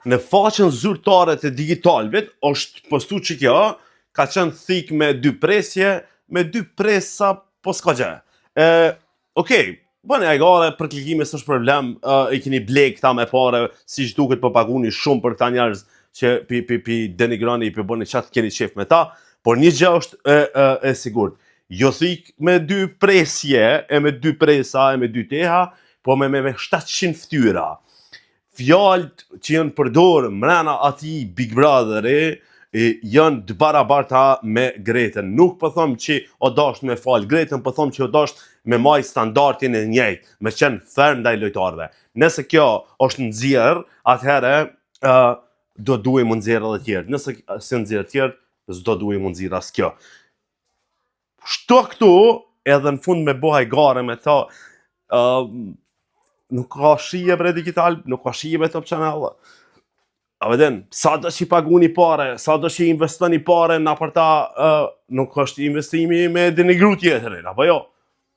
në faqen zyrtare të digitalbit është postu që kjo ka qenë thik me 2 presje, me 2 presa po s'ka gjë. Okej, bëni ajgare për klikime s'është problem, i keni blek këta me pare, si që duket po paguni shumë për këta njerëz që pi denigroni, pi bëni qatë keni qef me ta, por një gjë është e sigurt. Jo thik me 2 presje, e me 2 presa, e me 2 teha, po me 700 ftyra. Fjallët që janë përdorë mrena ati Big Brotheri, janë të barabarta me Gretën. Nuk po thom që o dasht me falë Gretën, po thom që o dasht me maj standardin e njëjtë, me qenë ferm ndaj lojtarëve. Nëse kjo është nxjerr, atëherë do duhet më nxjerr edhe tjerë. Nëse si nxjerr tjerë, s'do duhet më nxjerr as kjo. Shto këtu, edhe në fund me bëhaj gare me ta, nuk ka shije bre digital, nuk ka shije me Top Channel. A vedin, sa do që i paguni pare, sa do që i investoni pare, na për ta nuk është investimi me denigru tjetërin, apo jo?